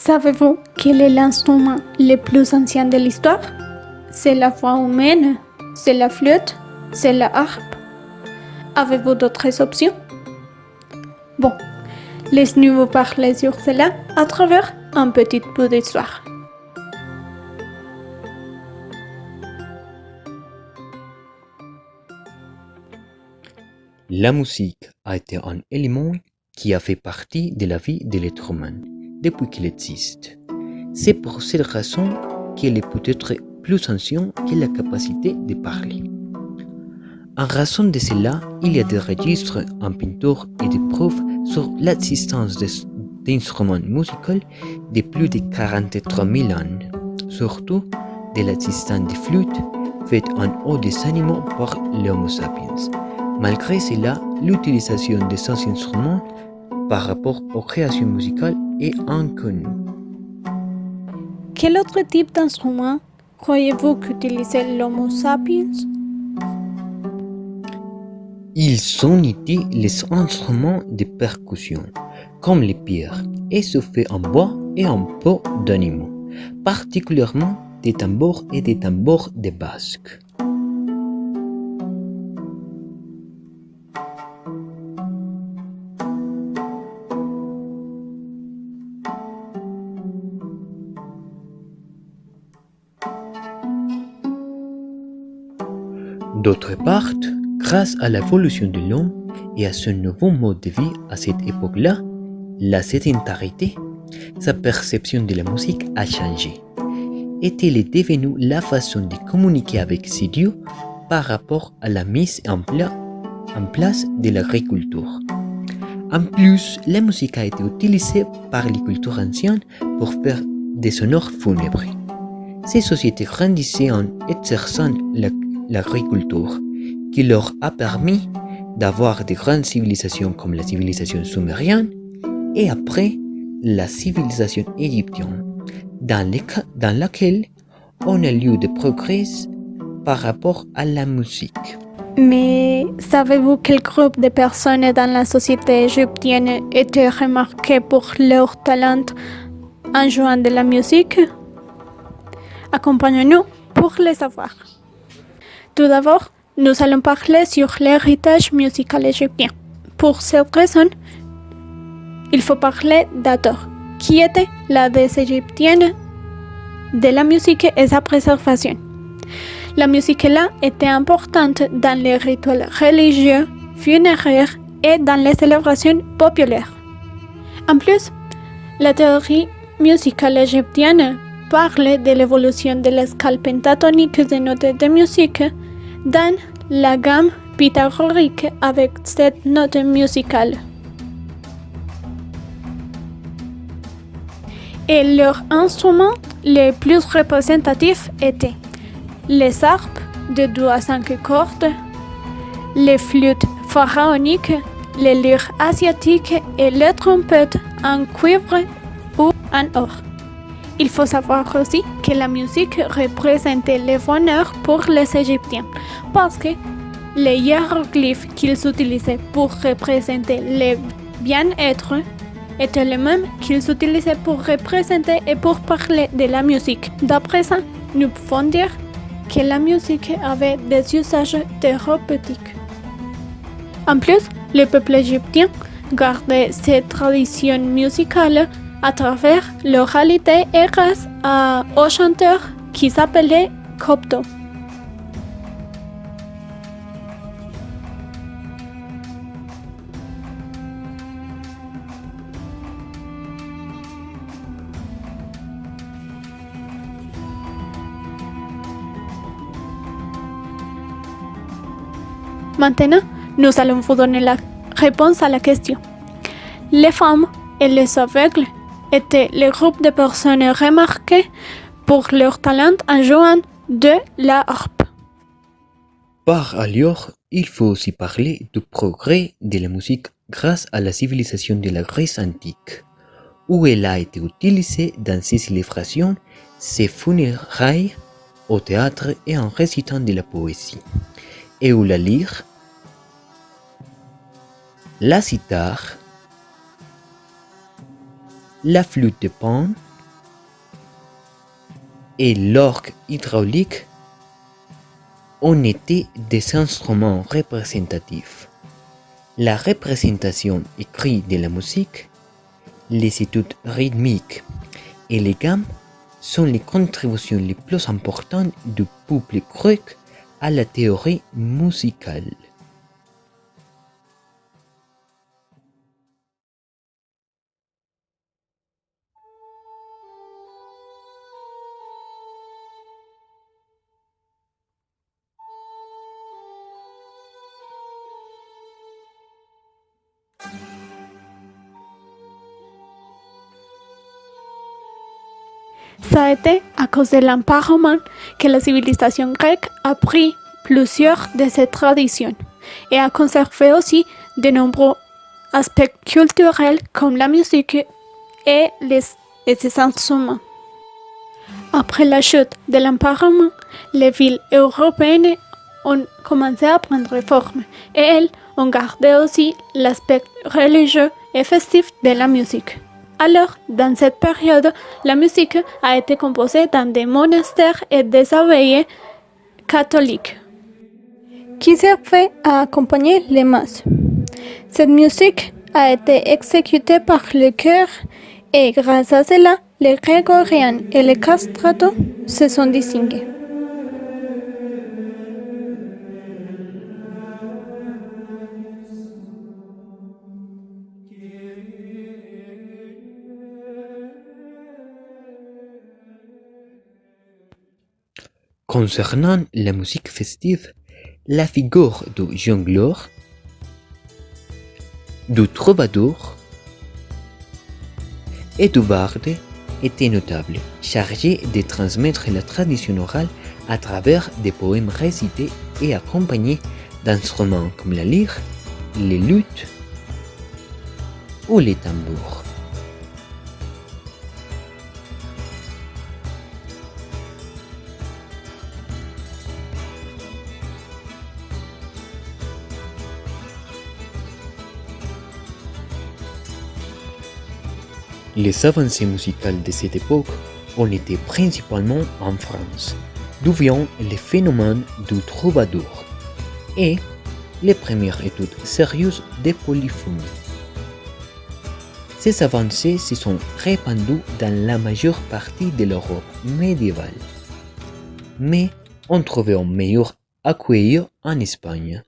Savez-vous quel est l'instrument le plus ancien de l'histoire? C'est la voix humaine, c'est la flûte, c'est la harpe. Avez-vous d'autres options? Bon, laissez-nous vous parler sur cela à travers un petit bout d'histoire. La musique a été un élément qui a fait partie de la vie de l'être humain depuis qu'il existe. C'est pour cette raison qu'elle est peut-être plus ancienne que la capacité de parler. En raison de cela, il y a des registres en peinture et des preuves sur l'existence d'instruments musicaux de plus de 43 000 ans, surtout de l'existence des flûtes faites en haut des animaux par l'Homo sapiens. Malgré cela, l'utilisation de ces instruments par rapport aux créations musicales est inconnue. Quel autre type d'instrument croyez-vous qu'utilisait l'Homo sapiens? Ils ont été les instruments de percussion, comme les pierres, et se fait en bois et en peau d'animaux, particulièrement des tambours et des tambours de basque. D'autre part, grâce à l'évolution de l'homme et à son nouveau mode de vie à cette époque-là, la sédentarité, sa perception de la musique a changé, et elle est devenue la façon de communiquer avec ses dieux par rapport à la mise en place de l'agriculture. En plus, la musique a été utilisée par les cultures anciennes pour faire des sonores funèbres. Ces sociétés grandissaient en exerçant l'agriculture, qui leur a permis d'avoir de grandes civilisations comme la civilisation sumérienne et après la civilisation égyptienne, dans laquelle on a lieu de progrès par rapport à la musique. Mais savez-vous quel groupe de personnes dans la société égyptienne était remarqué pour leur talent en jouant de la musique? Accompagnez-nous pour le savoir. Tout d'abord, nous allons parler sur l'héritage musical égyptien. Pour cette raison, il faut parler d'Hathor, qui était la déesse égyptienne de la musique et sa préservation. La musique-là était importante dans les rituels religieux, funéraires et dans les célébrations populaires. En plus, la théorie musicale égyptienne parle de l'évolution de l'escale pentatonique des notes de musique dans la gamme pythagorique avec cette note musicale. Et leurs instruments les plus représentatifs étaient les harpes de 2 à 5 cordes, les flûtes pharaoniques, les lyres asiatiques et les trompettes en cuivre ou en or. Il faut savoir aussi que la musique représentait le bonheur pour les Égyptiens parce que les hiéroglyphes qu'ils utilisaient pour représenter le bien-être étaient les mêmes qu'ils utilisaient pour représenter et pour parler de la musique. D'après ça, nous pouvons dire que la musique avait des usages thérapeutiques. En plus, le peuple égyptien gardait ces traditions musicales à travers l'oralité et grâce au chanteur qui s'appelait Copto. Maintenant, nous allons vous donner la réponse à la question. Les femmes et les aveugles étaient le groupe de personnes remarquées pour leur talent en jouant de la harpe. Par ailleurs, il faut aussi parler du progrès de la musique grâce à la civilisation de la Grèce antique, où elle a été utilisée dans ses célébrations, ses funérailles, au théâtre et en récitant de la poésie, et où la lyre, la cithare, la flûte de pan et l'orgue hydraulique ont été des instruments représentatifs. La représentation écrite de la musique, les études rythmiques et les gammes sont les contributions les plus importantes du peuple grec à la théorie musicale. Ça a été à cause de l'empire romain que la civilisation grecque a pris plusieurs de ces traditions et a conservé aussi de nombreux aspects culturels comme la musique et ses instruments. Après la chute de l'empire romain, les villes européennes ont commencé à prendre forme et elles ont gardé aussi l'aspect religieux et festif de la musique. Alors, dans cette période, la musique a été composée dans des monastères et des abbayes catholiques qui servaient à accompagner les masses. Cette musique a été exécutée par le chœur et grâce à cela, les grégoriens et les castrato se sont distingués. Concernant la musique festive, la figure du jongleur, du troubadour et du barde était notable, chargé de transmettre la tradition orale à travers des poèmes récités et accompagnés d'instruments comme la lyre, les luths ou les tambours. Les avancées musicales de cette époque ont été principalement en France, d'où vient le phénomène du troubadour et les premières études sérieuses de polyphonie. Ces avancées se sont répandues dans la majeure partie de l'Europe médiévale, mais ont trouvé un meilleur accueil en Espagne,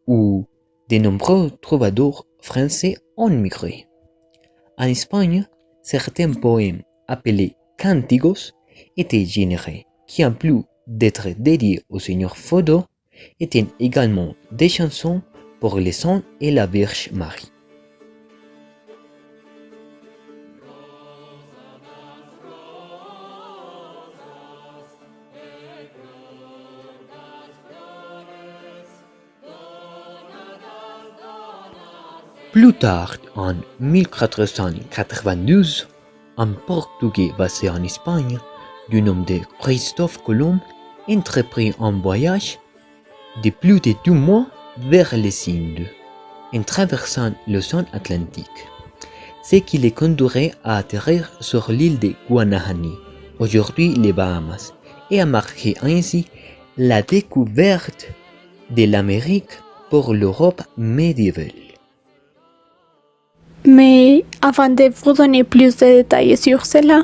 où de nombreux troubadours français ont migré. En Espagne, certains poèmes appelés cantigos étaient générés, qui en plus d'être dédiés au Seigneur Fodor, étaient également des chansons pour les saints et la Vierge Marie. Plus tard, en 1492, un Portugais basé en Espagne, du nom de Christophe Colomb, entreprit un voyage de plus de 2 mois vers les Indes, en traversant l'océan Atlantique, ce qui les conduirait à atterrir sur l'île de Guanahani, aujourd'hui les Bahamas, et a marqué ainsi la découverte de l'Amérique pour l'Europe médiévale. Mais avant de vous donner plus de détails sur cela,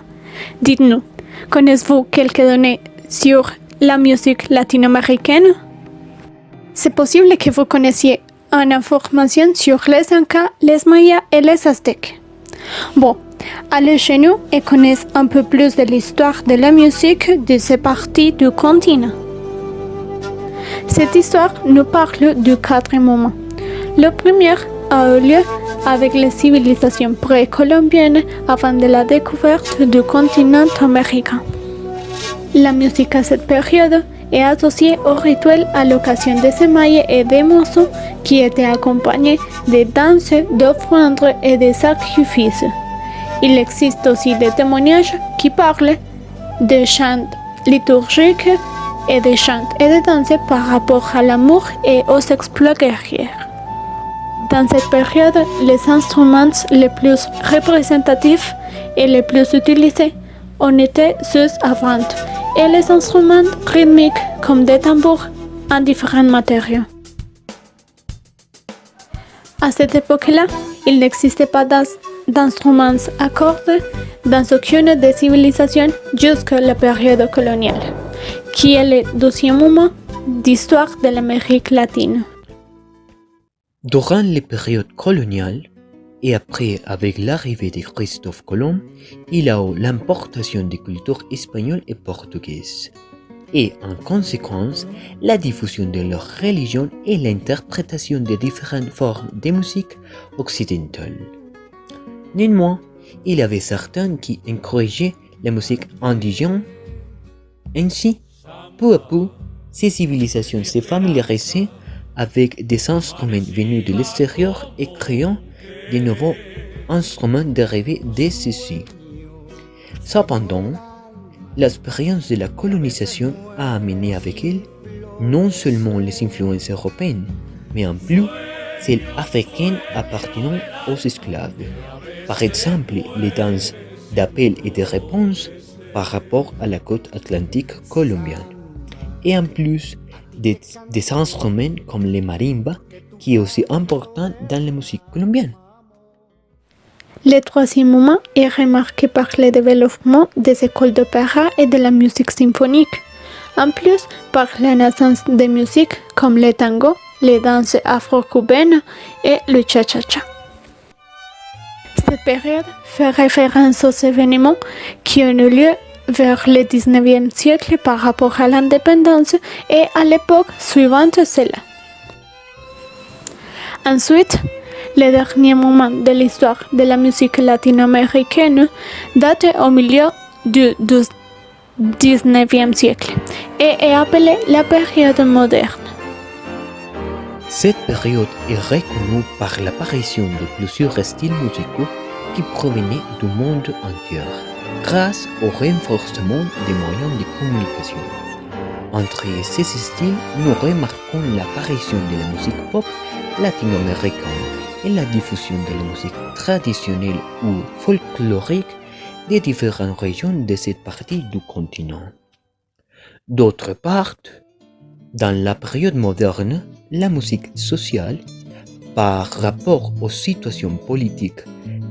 dites-nous, connaissez-vous quelques données sur la musique latino-américaine? C'est possible que vous connaissiez une information sur les Incas, les Mayas et les Aztèques. Bon, allez chez nous et connaissez un peu plus de l'histoire de la musique de ces parties du continent. Cette histoire nous parle de 4 moments. Le premier a eu lieu avec les civilisations précolombiennes avant de la découverte du continent américain. La musique à cette période est associée au rituel à l'occasion des semailles et des moissons qui étaient accompagnés de danses, d'offrandes et de sacrifices. Il existe aussi des témoignages qui parlent de chants liturgiques et de chants et de danses par rapport à l'amour et aux exploits guerriers. Dans cette période, les instruments les plus représentatifs et les plus utilisés on était sous à vente et les instruments rythmiques comme des tambours en différents matériaux. À cette époque-là, il n'existait pas d'instruments à cordes dans aucune des civilisations jusqu'à la période coloniale, qui est le deuxième moment d'histoire de l'Amérique latine. Durant les périodes coloniales, et après avec l'arrivée de Christophe Colomb, il y a eu l'importation des cultures espagnoles et portugaises, et en conséquence, la diffusion de leur religion et l'interprétation de différentes formes de musique occidentale. Néanmoins, il y avait certains qui encourageaient la musique indigène. Ainsi, peu à peu, ces civilisations se familiarisaient avec des instruments venus de l'extérieur et créant de nouveaux instruments dérivés de ceux-ci. Cependant, l'expérience de la colonisation a amené avec elle non seulement les influences européennes, mais en plus celles africaines appartenant aux esclaves. Par exemple, les danses d'appel et de réponse par rapport à la côte atlantique colombienne. Et en plus, des instruments comme le marimba, qui est aussi important dans la musique colombienne. Le troisième moment est remarqué par le développement des écoles d'opéra et de la musique symphonique, en plus par la naissance de musiques comme le tango, les danses afro-cubaines et le cha-cha-cha. Cette période fait référence aux événements qui ont eu lieu vers le 19e siècle par rapport à l'indépendance et à l'époque suivante celle-là. Ensuite, le dernier moment de l'histoire de la musique latino-américaine date au milieu du 19e siècle et est appelée la période moderne. Cette période est reconnue par l'apparition de plusieurs styles musicaux qui provenaient du monde entier, grâce au renforcement des moyens de communication. Entre ces styles, nous remarquons l'apparition de la musique pop latino-américaine et la diffusion de la musique traditionnelle ou folklorique des différentes régions de cette partie du continent. D'autre part, dans la période moderne, la musique sociale, par rapport aux situations politiques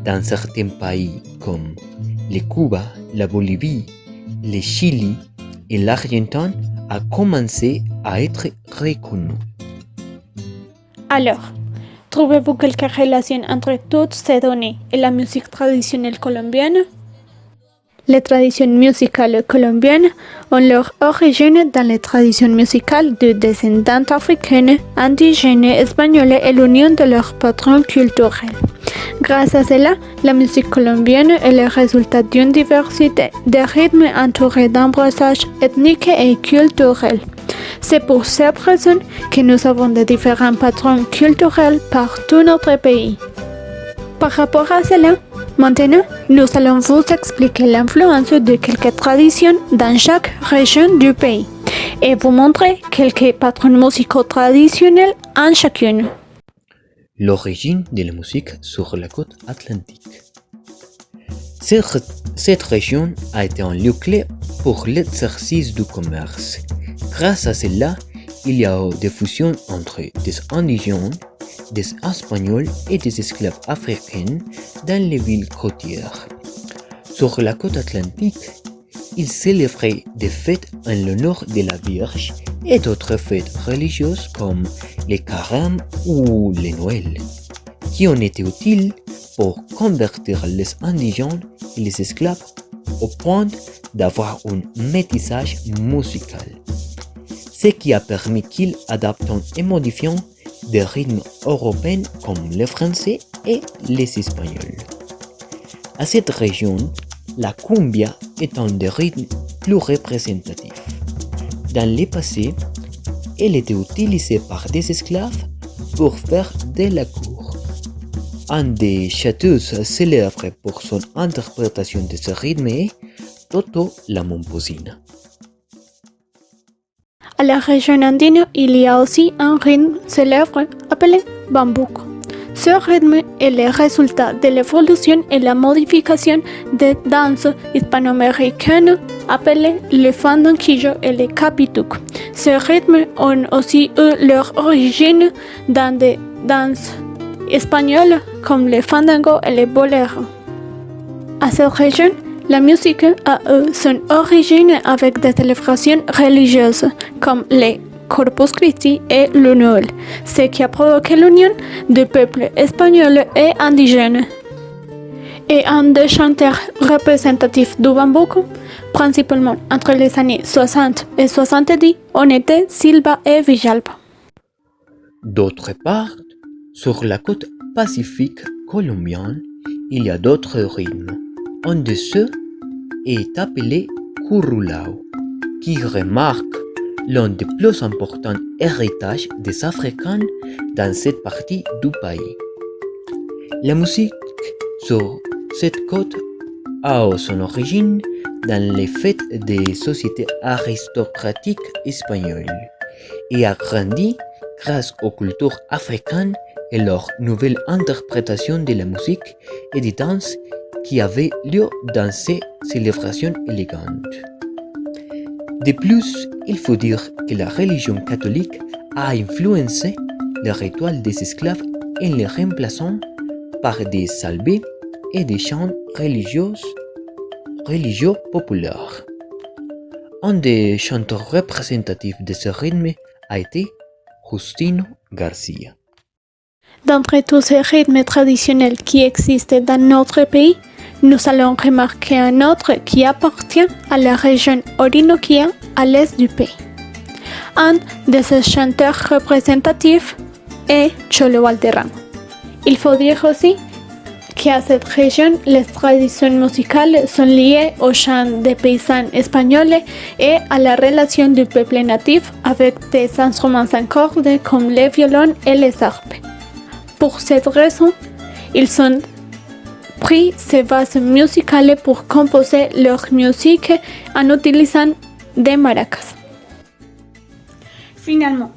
dans certains pays comme le Cuba, la Bolivie, le Chili et l'Argentine, a commencé à être reconnue. Alors, trouvez-vous quelque relation entre toutes ces données et la musique traditionnelle colombienne? Les traditions musicales colombiennes ont leur origine dans les traditions musicales de descendants africaines, indigènes, espagnols et l'union de leurs patrons culturels. Grâce à cela, la musique colombienne est le résultat d'une diversité de rythmes entourés d'embrassages ethniques et culturels. C'est pour cette raison que nous avons de différents patrons culturels par tout notre pays. Par rapport à cela, maintenant, nous allons vous expliquer l'influence de quelques traditions dans chaque région du pays et vous montrer quelques patrons musicaux traditionnels en chacune. L'origine de la musique sur la côte atlantique. Cette région a été un lieu clé pour l'exercice du commerce. Grâce à cela, il y a eu des fusions entre des indigènes, des Espagnols et des esclaves africains dans les villes côtières. Sur la côte atlantique, ils célébraient des fêtes en l'honneur de la Vierge et d'autres fêtes religieuses comme les carême ou les Noël, qui ont été utiles pour convertir les indigènes et les esclaves au point d'avoir un métissage musical, ce qui a permis qu'ils adaptent et modifient des rythmes européens comme le français et les espagnols. À cette région, la cumbia est un des rythmes plus représentatifs. Dans le passé, elle était utilisée par des esclaves pour faire de la cour. Un des chanteuses célèbres pour son interprétation de ce rythme est Toto la Momposina. À la région andine, il y a aussi un rythme célèbre appelé bambuco. Ce rythme est le résultat de l'évolution et la modification des danses hispano-américaines appelées le fandanquillo et le capituc. Ces rythmes ont aussi eu leur origine dans des danses espagnoles comme le fandango et le bolero. À cette région, la musique a eu son origine avec des célébrations religieuses comme les Corpus Christi et le Noël, ce qui a provoqué l'union du peuple espagnol et indigène. Et un des chanteurs représentatifs du bambuco, principalement entre les années 60 et 70, on était Silva et Villalba. D'autre part, sur la côte pacifique colombienne, il y a d'autres rythmes. Un de ceux est appelé curulao, qui remarque l'un des plus importants héritages des Africains dans cette partie du pays. La musique sur cette côte a son origine dans les fêtes des sociétés aristocratiques espagnoles et a grandi grâce aux cultures africaines et leur nouvelle interprétation de la musique et des danses qui avaient lieu dans ces célébrations élégantes. De plus, il faut dire que la religion catholique a influencé le rituel des esclaves en les remplaçant par des salves et des chants religieux populaires. Un des chanteurs représentatifs de ce rythme a été Justino Garcia. D'entre tous ces rythmes traditionnels qui existent dans notre pays, nous allons remarquer un autre qui appartient à la région Orinoquia à l'est du pays. Un de ces chanteurs représentatifs est Cholo Valderrama. Il faut dire aussi qu'à cette région, les traditions musicales sont liées aux chants des paysans espagnols et à la relation du peuple natif avec des instruments à cordes comme le violon et les harpes. Pour cette raison, ils ont pris ces bases musicales pour composer leur musique en utilisant des maracas. Finalement,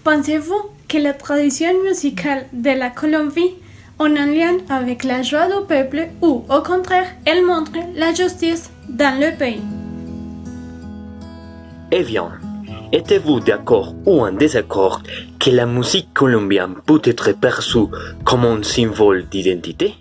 pensez-vous que la tradition musicale de la Colombie a un lien avec la joie du peuple ou, au contraire, elle montre la justice dans le pays? Eh bien, êtes-vous d'accord ou en désaccord que la musique colombienne peut être perçue comme un symbole d'identité?